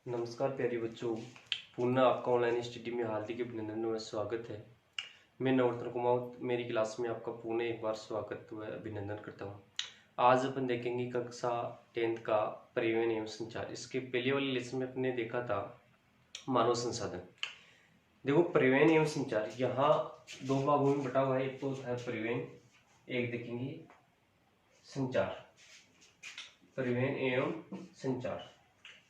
नमस्कार प्यारे बच्चों, पुनः आपका ऑनलाइन स्टडी में हार्दिक अभिनंदन व स्वागत है। मैं नवरत्न कुमार मेरी क्लास में आपका पुनः एक बार स्वागत व अभिनंदन करता हूँ। आज अपन देखेंगे कक्षा 10th का परिवहन एवं संचार। इसके पहले वाले लेसन में अपने देखा था मानव संसाधन। देखो, परिवहन एवं संचार यहाँ दो भागों में बटा हुआ है। एक तो होता है परिवहन, एक देखेंगे संचार। परिवहन एवं संचार,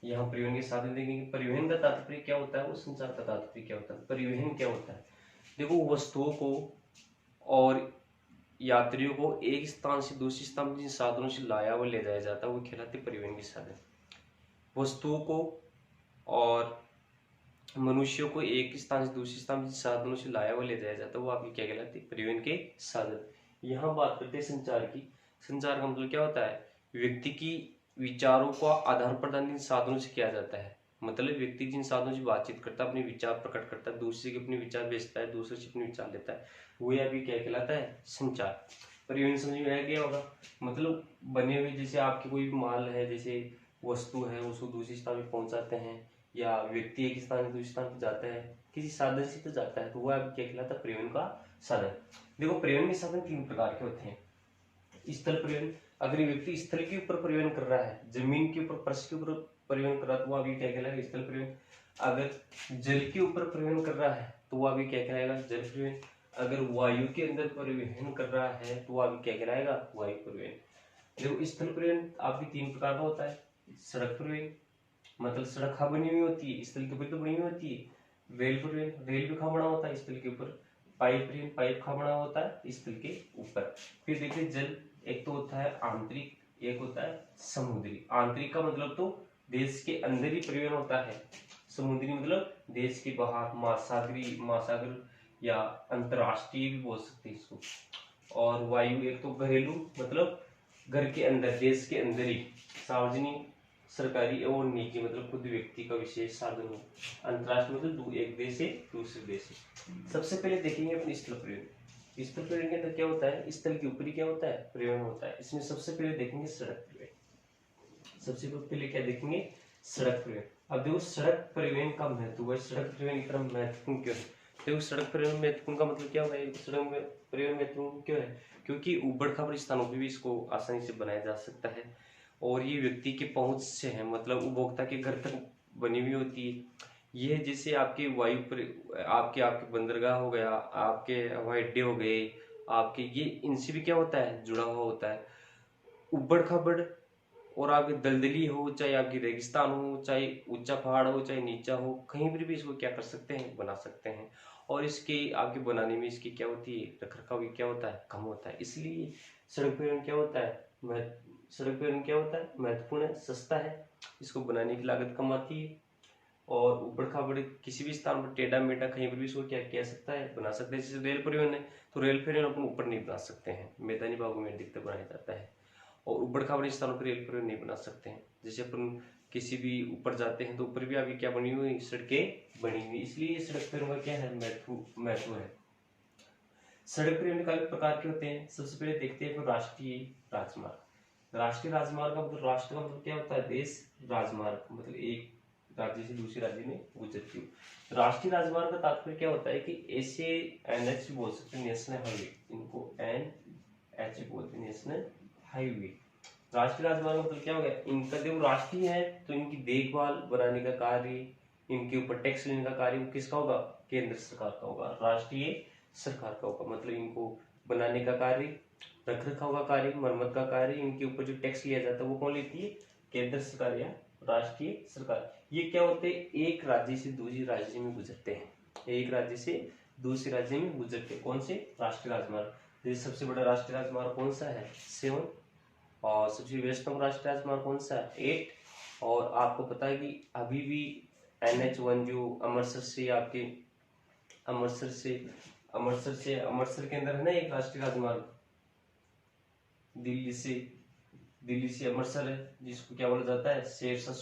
यहाँ परिवहन के साधन देखेंगे। परिवहन का तात्पर्य क्या होता है, वो संचार का तात्पर्य क्या होता है। परिवहन क्या होता है, देखो, वस्तुओं को और यात्रियों को एक स्थान से दूसरे स्थान जिन साधनों से लाया व ले जाया जाता है वो कहलाते परिवहन के साधन। वस्तुओं को और मनुष्यों को एक स्थान से दूसरे स्थान जिन साधनों से लाया व ले जाया जाता है वो आपकी क्या कहलाते परिवहन के साधन। यहाँ बात करते हैं संचार की। संचार का मतलब क्या होता है, व्यक्ति की विचारों का आदान प्रदान इन साधनों से किया जाता है। मतलब व्यक्ति जिन साधनों से बातचीत करता है, अपने विचार प्रकट करता है, दूसरे के अपने विचार भेजता है, दूसरे से अपने विचार लेता है, वो अभी क्या कहलाता है संचार। परिवहन समझ में आया क्या होगा, मतलब बने हुए जैसे आपके कोई भी माल है, जैसे वस्तु है, उसको दूसरे स्थान में पहुंचाते हैं, या व्यक्ति एक स्थान से दूसरे स्थान पर जाता है, किसी साधन से तो जाता है, तो वो अभी क्या कहलाता है परिवहन का साधन। देखो, परिवहन के साधन तीन प्रकार के होते हैं। स्थल परिवहन, अगर व्यक्ति स्थल के ऊपर परिवहन कर रहा है, जमीन के ऊपर, फर्श के ऊपर परिवहन कर रहा है तो वो अभी क्या कहलाएगा स्थल परिवहन। अगर जल के ऊपर परिवहन कर रहा है तो वो अभी क्या कहलाएगा जल परिवहन। अगर वायु के अंदर परिवहन कर रहा है तो वो अभी क्या कहलाएगा वायु परिवहन। देखो, स्थल परिवहन आपकी तीन प्रकार का होता है। सड़क परिवहन, मतलब सड़क कहाँ बनी हुई होती है, स्थल के ऊपर तो बनी हुई होती है। रेल परिवहन, रेल भी कहाँ बना होता है स्थल के ऊपर। पाइप परिवहन, पाइप कहाँ बना होता है स्थल के ऊपर। फिर देखिए जल, एक तो होता है आंतरिक, एक होता है समुद्री। आंतरिक का मतलब तो देश के अंदर ही परिवहन होता है। समुद्री मतलब देश के बाहर, महासागर या अंतरराष्ट्रीय भी बोल सकते हैं इसको। और वायु, एक तो घरेलू, मतलब घर के अंदर, देश के अंदर ही। सार्वजनिक, सरकारी और निजी, मतलब खुद व्यक्ति का विशेष साधन हो। अंतरराष्ट्रीय मतलब एक देश से दूसरे देश से। सबसे पहले देखेंगे अपने स्थल परिवहन। स्थल परिवहन के अंदर क्या होता है, स्थल के ऊपरी क्या होता है परिवहन होता है। इसमें सबसे पहले देखेंगे सड़क परिवहन। सबसे पहले क्या देखेंगे, सड़क परिवहन। अब देखो, सड़क परिवहन का महत्व है, सड़क परिवहन इतना महत्वपूर्ण क्यों है। देखो, सड़क परिवहन महत्वपूर्ण का मतलब क्या होगा, सड़क परिवहन महत्वपूर्ण क्यों है, क्योंकि ऊबड़ खाबड़ स्थानों पर भी इसको आसानी से बनाया जा सकता है और ये व्यक्ति के पहुंच से है, मतलब उपभोक्ता के घर तक बनी हुई होती है। यह जैसे आपके वायु पर, आपके आपके बंदरगाह हो गया, आपके हवाई अड्डे हो गए, आपके ये इनसे भी क्या होता है जुड़ा हुआ होता है। उबड़ खाबड़ और आपकी दलदली हो, चाहे आपकी रेगिस्तान हो, चाहे ऊंचा पहाड़ हो, चाहे नीचा हो, कहीं पर भी इसको क्या कर सकते हैं बना सकते हैं। और इसके आपके बनाने में इसकी क्या होती है रखरखाव भी क्या होता है कम होता है। इसलिए सड़क परिवहन क्या होता है, सड़क परिवहन क्या होता है महत्वपूर्ण है, सस्ता है, इसको बनाने की लागत कम आती है। और ऊबड़ खाबड़ किसी भी स्थान पर टेढ़ा मेढ़ा कहीं पर भी इसको क्या किया सकता है बना सकते हैं। जैसे रेल परिवहन है, तो रेल परिवहन अपन ऊपर नहीं बना सकते हैं, मैदानी भागों में अधिकतर बनाया जाता है। और ऊबड़ खाबड़ स्थानों पर रेल परिवहन नहीं बना सकते हैं। जैसे अपन किसी भी ऊपर जाते हैं तो ऊपर भी अभी क्या बनी हुई सड़कें बनी हुई, इसलिए सड़क परिवहन का क्या है महत्व है। सड़क परिवहन का प्रकार के होते हैं। सबसे पहले देखते हैं राष्ट्रीय राजमार्ग। राष्ट्रीय राजमार्ग का मतलब, राष्ट्र का मतलब क्या होता है देश, राजमार्ग मतलब एक राज्य से दूसरे राज्य में गुजरती हूँ। राष्ट्रीय राजमार्ग का तात्पर्य क्या होता है कि ऐसे एनएच बोल सकते हैं, नेशनल हाईवे, इनको एनएच बोलते हैं, नेशनल हाईवे। राष्ट्रीय राजमार्ग मतलब क्या हो गया, इनका देखो राष्ट्रीय है तो इनकी देखभाल बनाने का कार्य, इनके ऊपर टैक्स लेने का कार्य वो किसका होगा, केंद्र सरकार का होगा, राष्ट्रीय सरकार का होगा। मतलब इनको बनाने का कार्य, रखरखाव का कार्य, मरम्मत का कार्य, इनके ऊपर जो टैक्स लिया जाता है वो कौन लेती है, केंद्र सरकार या राष्ट्रीय सरकार। ये क्या होते हैं, एक राज्य से दूसरे राज्य में गुजरते हैं, एक राज्य से दूसरे राज्य में गुजरते हैं। कौन से, राष्ट्रीय राजमार्ग। जैसे सबसे बड़ा राष्ट्रीय राजमार्ग कौन सा है, 7, और सबसे व्यस्तम राष्ट्रीय राजमार्ग कौन सा है, 8। और आपको पता है कि अभी भी NH1 जो अमृतसर से आपके अमृतसर के अंदर है ना एक राष्ट्रीय राजमार्ग, दिल्ली से अमृतसर है, जिसको क्या बोला जाता है शेरशाह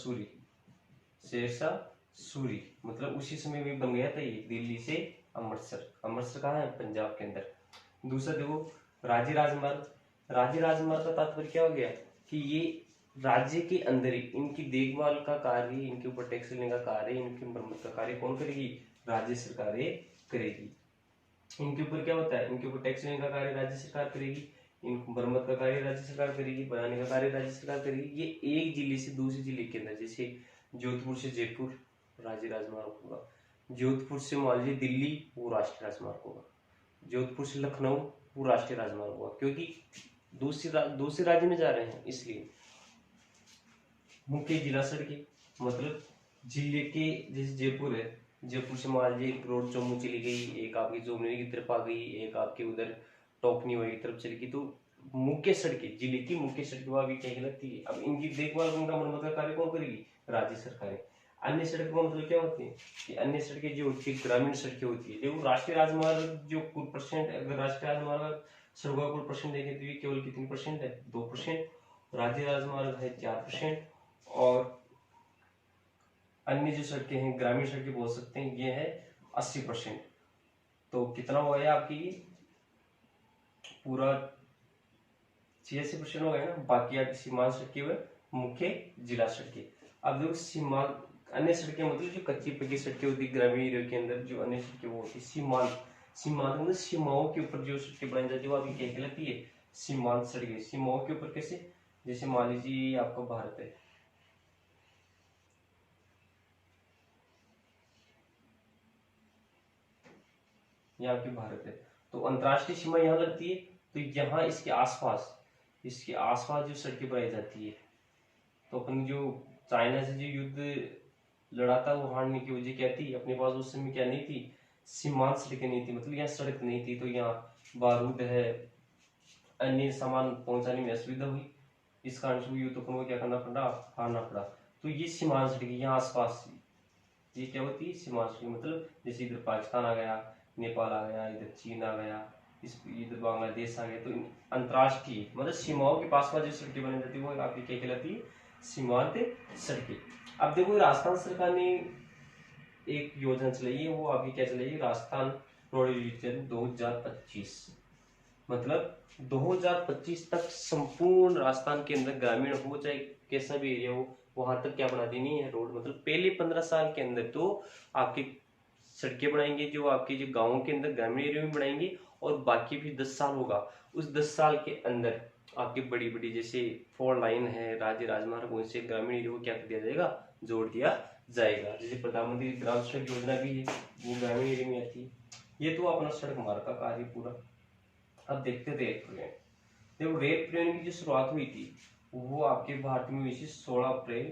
सूरी, मतलब उसी समय में बन गया था ये, दिल्ली से अमृतसर। अमृतसर कहाँ है, पंजाब के अंदर। दूसरा देखो राज्य राजमार्ग। राज्य राजमार्ग का तात्पर्य क्या हो गया कि ये राज्य के अंदर ही इनकी देखभाल का कार्य, इनके ऊपर टैक्स लेने का कार्य, इनकी मरम्मत का कार्य कौन करेगी? राज्य सरकारें करेगी। इनके ऊपर क्या होता है? इनके ऊपर टैक्स लेने का कार्य राज्य सरकार करेगी, इनको मरम्मत का कार्य राज्य सरकार करेगी, बनाने का कार्य राज्य सरकार करेगी। ये एक जिले से दूसरे जिले के अंदर, जैसे जोधपुर से जयपुर राज्य राजमार्ग होगा, जोधपुर से मान लीजिए दिल्ली, वो राष्ट्रीय राजमार्ग होगा, जोधपुर से लखनऊ वो राष्ट्रीय राजमार्ग होगा, क्योंकि दूसरे राज्य में जा रहे हैं। इसलिए मुख्य जिला सड़कें, मतलब जिले के, जैसे जयपुर है, जयपुर से मान लीजिए एक रोड जम्मू चली गई, एक आपकी जोमनेरी की तरफ आ गई, एक आपके उधर टोकनी वाली तरफ चली गई, तो मुख्य सड़कें, जिले की मुख्य सड़कें वो अभी क्या कहलाती है? अब इनकी देखभाल, उनका मरम्मत का कार्य कौन करेगी? राज्य सरकारें। अन्य सड़कों का मतलब क्या होती है कि अन्य सड़कें जो होती है ग्रामीण सड़कें होती है, देखो राष्ट्रीय राजमार्ग जो कुल परसेंट, अगर राष्ट्रीय राजमार्ग सड़कों का कुल परसेंट देखें तो ये केवल कितनी परसेंट है? 2%। राज्य राजमार्ग है 4%, और अन्य जो सड़कें हैं, ग्रामीण सड़कें बोल सकते हैं, ये है 80%। तो कितना हो गया आपकी? पूरा 86% हो गया ना। बाकी आपकी सीमांत सड़कें व मुख्य जिला सड़कें। अब देखो सीमांत, अन्य सड़कें मतलब जो कच्ची पक्की सड़कें होती है ग्रामीण एरिया के अंदर, जो अन्य सड़कें वो होती है सीमांत। सीमांत मतलब सीमाओं के ऊपर जो सड़कें बनाई जाती है वो आपकी क्या कहलाती है? सीमांत सड़कें। सीमाओं के ऊपर कैसे? जैसे मान लीजिए आपका भारत है, ये आपकी भारत है, तो अंतरराष्ट्रीय सीमा यहाँ लगती है, तो यहाँ इसके आसपास जो सड़कें बनाई जाती है, तो अपन जो चाइना से जो युद्ध लड़ा था वो हारने की वजह क्या थी? अपने पास उस समय क्या नहीं थी? सीमांत सड़कें नहीं थी, मतलब यहाँ सड़क नहीं थी, तो यहाँ बारूद है, अन्य सामान पहुंचाने में असुविधा हुई, इस कारण से युद्ध को क्या करना पड़ा? हारना पड़ा। तो ये सीमांत सड़कें यहाँ आसपास, ये क्या होती है? सीमांत सड़कें। मतलब जैसे इधर पाकिस्तान आ गया, नेपाल आ गया, इधर चीन आ गया, इधर बांग्लादेश आ गया, तो अंतरराष्ट्रीय मतलब सीमाओं के पास जो सड़कें बनी जाती है वो आपकी क्या कहलाती है? सीमांत सड़कें। अब देखो राजस्थान सरकार ने एक योजना चलाई है, वो आपकी क्या चलाई है? Rajasthan road division 2025। मतलब 2025 तक संपूर्ण राजस्थान के अंदर, ग्रामीण हो चाहे कैसा भी एरिया हो, वहां तक क्या बना देनी है? रोड। मतलब पहले 15 साल के अंदर तो आपकी सड़कें बनाएंगे, जो आपके जो गांवों के अंदर ग्रामीण एरिया में बनाएंगे, और बाकी भी 10 साल होगा, उस 10 साल के अंदर आपकी बड़ी बड़ी जैसे 4 लाइन है, राज्य राजमार्ग, उनसे ग्रामीण एरिया को क्या कर दिया जाएगा? जोड़ दिया जाएगा। जैसे प्रधानमंत्री ग्राम सड़क योजना भी है, वो ग्रामीण एरिया में आती है। ये तो अपना सड़क मार्ग का कार्य पूरा। अब देखते हैं रेल परिवहन। देखो रेल परिवहन की जो शुरुआत हुई थी वो आपके भारत में हुई थी 16 अप्रैल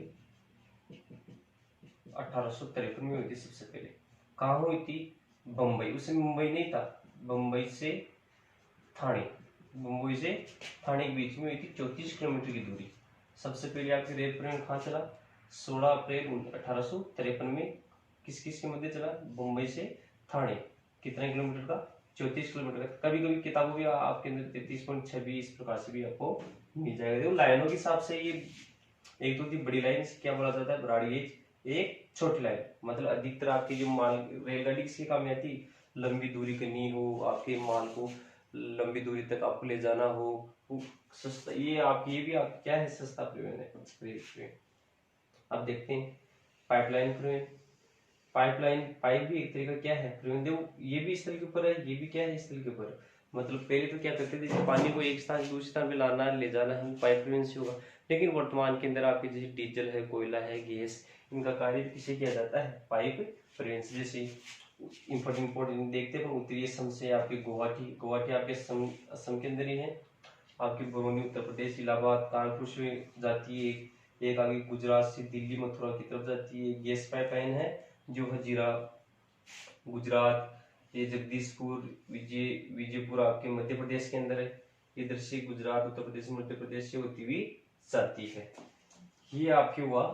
1853 में हुई थी सबसे पहले। कहाँ हुई थी? बम्बई। उस समय मुंबई नहीं था, बम्बई से थाने, मुंबई से थाने के बीच में हुई थी 34 किलोमीटर की दूरी। सबसे पहले आपके रेल परिवहन कहाँ चला? 16 अप्रैल 1853 में किस किस के मध्य चला? बम्बई से थाने। कितने किलोमीटर का? 34 किलोमीटर का। कभी कभी किताबों भी आपके अंदर 33.26 इस प्रकार से भी आपको मिल जाएगा। देखो लाइनों के हिसाब से ये एक तो थी बड़ी लाइन, क्या बोला जाता है? Broad gauge. एक छोटी लाइन, मतलब अधिकतर आपकी जो माल रेलगाड़ी किसके काम में आती? लंबी दूरी करनी हो, आपके माल को लंबी दूरी तक आपको ले जाना हो, वो सस्ता, ये आपकी, ये भी आप क्या है? सस्ता परिवहन है, रेल परिवहन। अब देखते हैं पाइपलाइन परिवहन। पाइपलाइन, पाइप भी एक तरीका क्या है? परिवहन। देखो ये भी इस तरह के ऊपर है, ये भी क्या है? इस तरह के ऊपर। मतलब पहले तो क्या करते थे, जैसे पानी को एक स्थान से दूसरे स्थान पे लाना है, ले जाना है, पाइप परिवहन से होगा। लेकिन वर्तमान के अंदर आपके जैसे डीजल है, कोयला है, गैस, इनका कार्य किसे किया जाता है? पाइप परिवहन से। जैसे इम्पोर्ट देखते हैं उत्तरी असम से आपके गुवाहाटी आपके असम के अंदर ही है, आपकी बरौनी उत्तर प्रदेश, इलाहाबाद कानपुर से जाती है, एक आगे गुजरात से दिल्ली मथुरा की तरफ जाती है। गैस पाइपलाइन है जो हजीरा गुजरात, ये जगदीशपुर, विजयपुर आपके मध्य प्रदेश के अंदर है, इधर से गुजरात उत्तर प्रदेश मध्य प्रदेश से होती हुई जाती है। ये आपके हुआ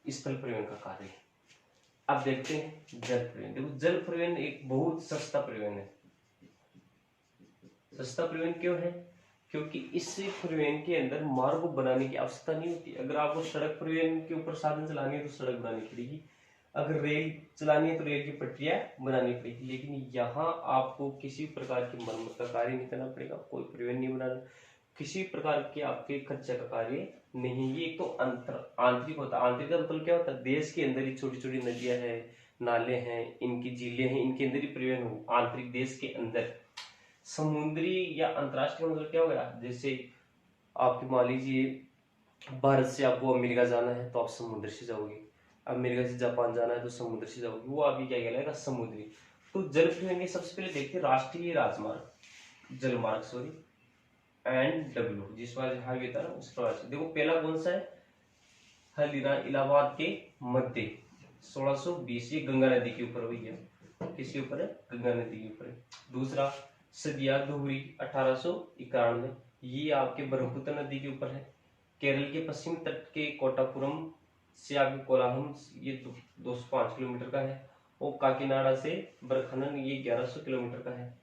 स्थल परिवहन का कार्य है। अब देखते हैं जल परिवहन। देखो जल परिवहन एक बहुत सस्ता परिवहन है। सस्ता परिवहन क्यों है? क्योंकि इस परिवहन के अंदर मार्ग बनाने की आवश्यकता नहीं होती। अगर आपको सड़क परिवहन के ऊपर साधन चलानी है तो सड़क बनानी पड़ेगी, अगर रेल चलानी है तो रेल की पटरियां बनानी पड़ेगी। लेकिन यहाँ आपको किसी प्रकार की मरम्मत का कार्य नहीं करना पड़ेगा, कोई परिवहन नहीं बनाना किसी प्रकार के आपके खर्चे का कार्य नहीं। ये एक तो आंतरिक होता है। आंतरिक का मतलब क्या होता है, देश के अंदर ही छोटी छोटी नदियां हैं, नाले हैं, इनकी झीलें हैं, इनके अंदर ही परिवहन हो, आंतरिक देश के अंदर। समुद्री या अंतरराष्ट्रीय मतलब क्या हो गया, जैसे आपके मान लीजिए भारत से आपको अमेरिका जाना है तो आप समुद्र से जाओगे, अमेरिका से जापान जाना है तो समुद्र से जाओगे, वो आपकी क्या कहलाएगा, समुद्री। तो जल परिवहन के सबसे पहले देखते हैं राष्ट्रीय राजमार्ग, जलमार्ग सॉरी, NW जिस पर हाईवे था ना उस पर से। देखो पहला कौन सा है, हल्दीरा इलाहाबाद के मध्य 1620, ये गंगा नदी के ऊपर हुई है। किसके ऊपर है, गंगा नदी के ऊपर है। दूसरा सदिया धुबरी 1891, ये आपके ब्रह्मपुत्र नदी के ऊपर है। केरल के पश्चिम तट के कोटापुरम से आपके कोलाहम, ये 205 किलोमीटर का है। और काकीनाडा से बरखनन ये 1100 किलोमीटर का है।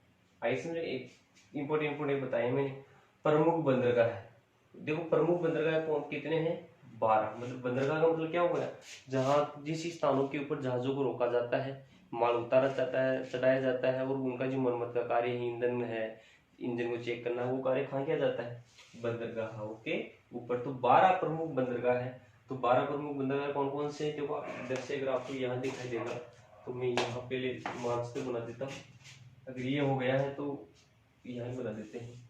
आई समझे, एक इंपोर्टेंट बताए मैंने। प्रमुख बंदरगाह है, देखो प्रमुख बंदरगाह कौन कितने हैं, 12। मतलब बंदरगाह का मतलब क्या हो गया, जहाँ जिस स्थानों के ऊपर जहाजों को रोका जाता है, माल उतारा जाता है, चढ़ाया जाता है, और उनका जो मरम्मत का कार्य है, ईंधन है, इंजन को चेक करना, वो कार्य कहाँ किया जाता है, बंदरगाहों के ऊपर। तो 12 प्रमुख बंदरगाह है। तो 12 प्रमुख बंदरगाह कौन कौन से, देखो इधर से अगर आपको यहाँ दिखाई देगा तो मैं यहाँ पहले मानचित्र बना देता हूँ। अगर ये हो गया है तो यहाँ बना देते हैं।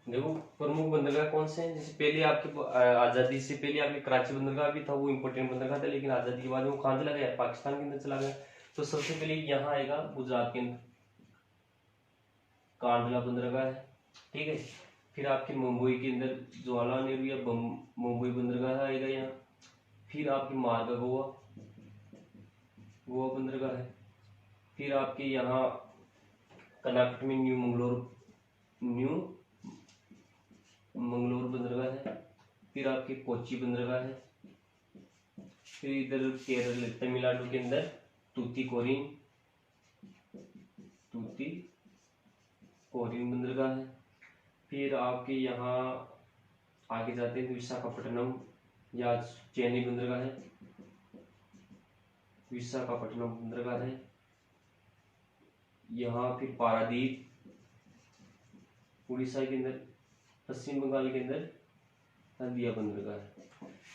देखो प्रमुख बंदरगाह कौन से हैं, जैसे पहले आपके आजादी से पहले आपके कराची बंदरगाह भी था, वो इंपोर्टेंट बंदरगाह था, लेकिन आजादी के बाद वो कहाँ चला गया, पाकिस्तान के अंदर चला गया। तो सबसे पहले यहाँ आएगा गुजरात के अंदर कांडला बंदरगाह है, ठीक है। फिर आपके मुंबई के अंदर जवाहरलाल नेहरू या मुंबई बंदरगाह आएगा यहाँ। फिर आपके मार्गा गोवा, गोवा बंदरगाह है। फिर आपके यहाँ कर्नाटक में न्यू मंगलोर बंदरगाह है। फिर आपके कोच्चि बंदरगाह है। फिर इधर केरल तमिलनाडु के अंदर तूतीकोरिन बंदरगाह है। फिर आपके यहाँ आगे जाते हैं विशाखापट्टनम या चेन्नई बंदरगाह है, विशाखापट्टनम बंदरगाह है यहाँ। फिर पारादीप उड़ीसा के अंदर, पश्चिम बंगाल के अंदर हल्दिया बंदरगाह है।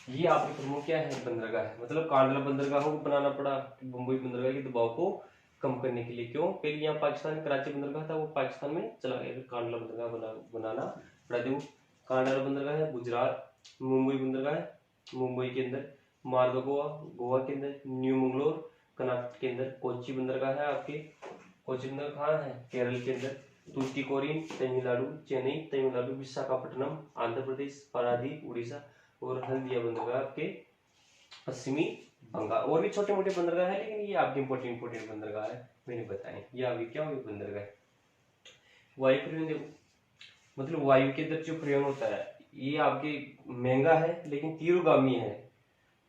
ये आपके प्रमुख क्या है, बंदरगाह है। मतलब कांडला बंदरगाह को बनाना पड़ा मुंबई बंदरगाह के दबाव को कम करने के लिए। क्यों, पहले यहाँ पाकिस्तान कराची बंदरगाह था, वो पाकिस्तान में चला गया, कांडला बंदरगाह बनाना पड़ा। देखो कांडला बंदरगाह है गुजरात, मुंबई बंदरगाह है मुंबई के अंदर, मार्गा गोवा के अंदर, न्यू मंगलोर कर्नाटक के अंदर, कोच्चि बंदरगाह है आपके, कोच्चि बंदरगाह कहाँ है, केरल के अंदर, तूतीकोरिन तमिलनाडु, चेन्नई तमिलनाडु, विशाखापट्टनम आंध्र प्रदेश, पारादीप उड़ीसा, और हल्दिया बंदरगाह आपके पश्चिमी बंगाल। और भी छोटे मोटे बंदरगाह है, लेकिन ये आपके इंपोर्टेंट बंदरगाह है मैंने बताए। ये आपके क्या होगी बंदरगाह। वायु परिवहन देखो, मतलब वायु के अंदर जो परिवहन होता है ये आपके महंगा है लेकिन तीव्रगामी है।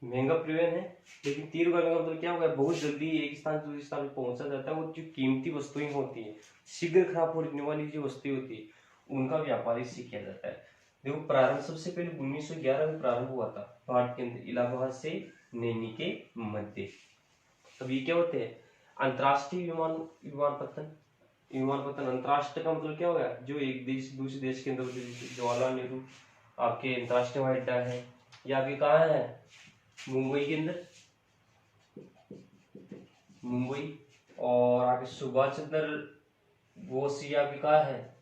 महंगा परिवहन है लेकिन तीव्रगामी का मतलब क्या होगा, बहुत जल्दी एक स्थान से दूसरे स्थान पर पहुंचा जाता है। और जो कीमती वस्तुएं होती है, शीघ्र खराब होने वाली जो वस्तुएं होती है, उनका व्यापार इससे किया जाता है। देखो प्रारंभ सबसे पहले 1911 में प्रारंभ हुआ था भारत के अंदर, इलाहाबाद से नैनी के मध्य। अब ये क्या होते हैं, अंतरराष्ट्रीय विमानपत्तन। अंतरराष्ट्रीय का मतलब क्या होगा, जो एक देश दूसरे देश के अंदर, जवाहरलाल नेहरू आपके अंतरराष्ट्रीय हवाई अड्डा है, या आपके कहाँ है, मुंबई के अंदर, मुंबई। और आपके सुभाष चंद्र बोस आपके कहाँ है,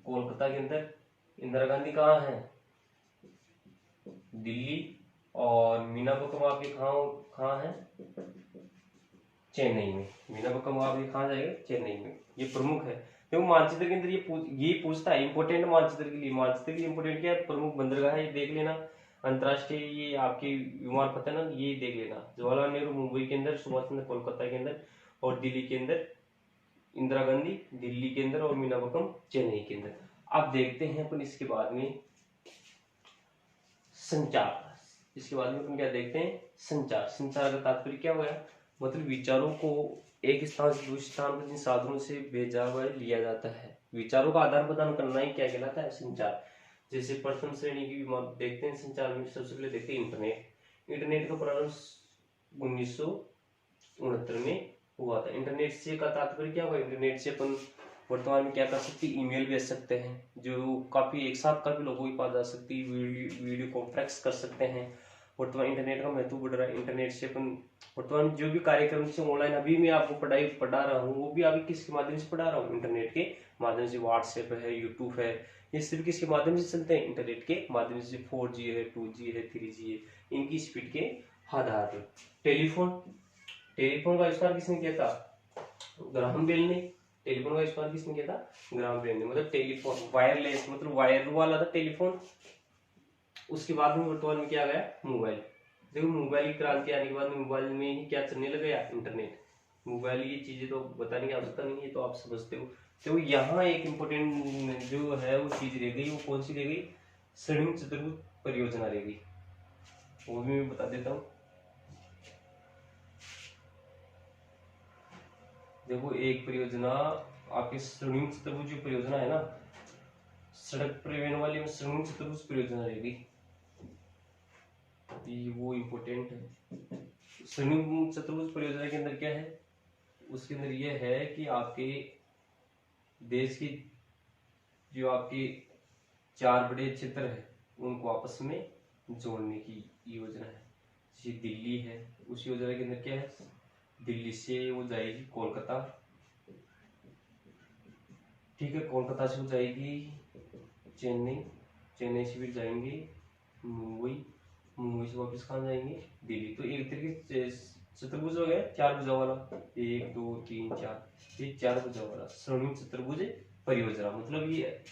कोलकाता के अंदर। इंदिरा गांधी कहाँ है, दिल्ली। और मीनाबकम आपके कहाँ है, चेन्नई में। मीनाबकम आपके कहाँ जाएगा, चेन्नई में। ये प्रमुख है। देखो मानचित्र के अंदर ये पूछता है इंपोर्टेंट मानचित्र के लिए। मानचित्र के लिए इंपोर्टेंट क्या है, प्रमुख बंदरगाह है, ये देख लेना। अंतरराष्ट्रीय ये आपके विमानपत्तन ये देख लेना, जवाहरलाल नेहरू मुंबई के अंदर, सुभाष चंद्र कोलकाता के अंदर, और दिल्ली के अंदर इंदिरा गांधी दिल्ली के अंदर, और मीनाबकम चेन्नई के अंदर। अब देखते हैं अपन इसके बाद में संचार। इसके बाद में अपन क्या देखते हैं, संचार। संचार का तात्पर्य क्या हुआ, मतलब विचारों को एक स्थान से दूसरे स्थान पर जिन साधनों से भेजा हुआ लिया जाता है, विचारों का आदान प्रदान करना ही क्या कहलाता है, संचार। जैसे प्रथम श्रेणी की भी देखते हैं संचार में, सबसे पहले देखते हैं इंटरनेट। इंटरनेट का प्रारंभ 1969 में हुआ था। इंटरनेट से का तात्पर्य क्या हुआ? इंटरनेट से अपन वर्तमान में क्या कर सकते हैं? ईमेल भेज सकते हैं, जो काफी एक साथ काफी लोगों के पास जा सकती है, वीडियो कॉन्फ्रेंस कर सकते हैं। वर्तमान इंटरनेट का महत्व बढ़ रहा है। इंटरनेट से अपन वर्तमान जो भी कार्यक्रम से ऑनलाइन अभी मैं आपको पढ़ा रहा हूँ, वो भी अभी किसके माध्यम से पढ़ा रहा हूँ? इंटरनेट के माध्यम से। व्हाट्सएप है, यूट्यूब है, ये सिर्फ किसके माध्यम से चलते हैं? इंटरनेट के माध्यम से। 4G है, 2G है, 3G है, इनकी स्पीड के आधार पर। टेलीफोन का आविष्कार किसने किया था? ग्राहम बेल ने। टेलीफोन का आविष्कार किसने किया था? ग्राहम बेल ने। मतलब टेलीफोन वायरलेस, मतलब वायर वाला था टेलीफोन। उसके बाद में वर्तमान में क्या गया? मोबाइल। देखो मोबाइल की क्रांति आने के बाद में मोबाइल में ही क्या चलने लग गया? इंटरनेट। मोबाइल ये चीजें तो बताने की आवश्यकता नहीं है, तो आप समझते हो। तो यहाँ एक इम्पोर्टेंट जो है वो चीज रह गई, वो कौन सी रह गई? स्वर्णिम चतुर्भुज परियोजना रह गई। वो भी मैं बता देता हूँ। देखो एक परियोजना आपके स्वर्णिम चतुर्भुज जो परियोजना है ना, सड़क परिवहन वाली में स्वर्णिम चतुर्भुज परियोजना रहेगी, वो इम्पोर्टेंट है। स्वर्णिम चतुर्भुज परियोजना के अंदर क्या है? उसके अंदर यह है कि आपके देश की जो आपके 4 बड़े क्षेत्र है उनको आपस में जोड़ने की योजना है। जैसे दिल्ली है, उस योजना के अंदर क्या है? दिल्ली से वो जाएगी कोलकाता, ठीक है, कोलकाता से वो जाएगी चेन्नई, चेन्नई से फिर जाएंगे मुंबई, मुंबई से वापस कहाँ जाएंगे? दिल्ली। तो एक तरीके चतुर्भुज हो गया 4 भुजा वाला, 1 2 3 4, ये 4 भुजा वाला स्वर्णिम चतुर्भुज परियोजना। मतलब ये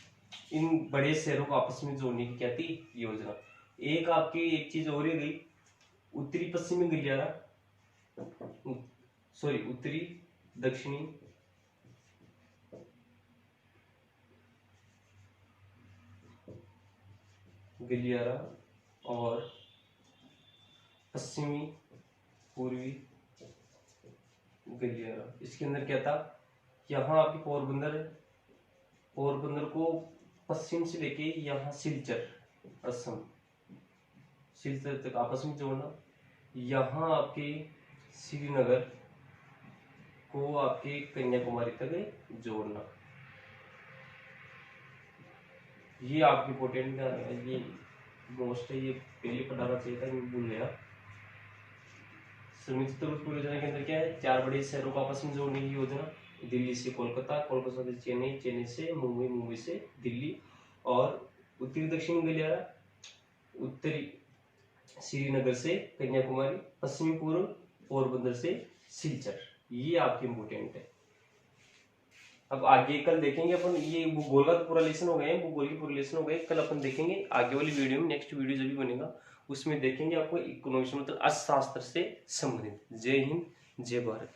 इन बड़े शहरों को आपस में जोड़ने की क्या थी? योजना। एक आपकी एक चीज और गई, उत्तरी पश्चिमी गलियारा, सॉरी उत्तरी दक्षिणी गलियारा और पश्चिमी पूर्वी गलियारा। इसके अंदर क्या था? यहाँ आपकी पोरबंदर है, पोरबंदर को पश्चिम से लेके यहाँ सिलचर असम, सिलचर तक आपस में जोड़ना। यहाँ आपके श्रीनगर को आपके कन्याकुमारी तक जोड़ना। ये आपकी इम्पोर्टेंट ये मोस्ट है, ये पहले पढ़ाना चाहिए था, मैं भूल गया। स्वर्णिम चतुर्भुज परियोजना के अंदर क्या है? 4 बड़े शहरों को आपस में जोड़ने की योजना। दिल्ली से कोलकाता, कोलकाता से चेन्नई, चेन्नई से मुंबई, मुंबई से दिल्ली। और उत्तरी दक्षिण गलियारा, उत्तरी श्रीनगर से कन्याकुमारी, पश्चिमी पूर्व पोरबंदर से सिलचर। ये आपके इम्पोर्टेंट है। अब आगे कल देखेंगे अपन, ये भूगोल का तो पूरा लेसन हो गए, भूगोल की पूरा लेसन हो गए। कल अपन देखेंगे आगे वाली वीडियो में, नेक्स्ट वीडियो जो भी बनेगा उसमें देखेंगे आपको इकोनॉमिक्स मतलब अर्थशास्त्र से संबंधित। जय हिंद, जय भारत।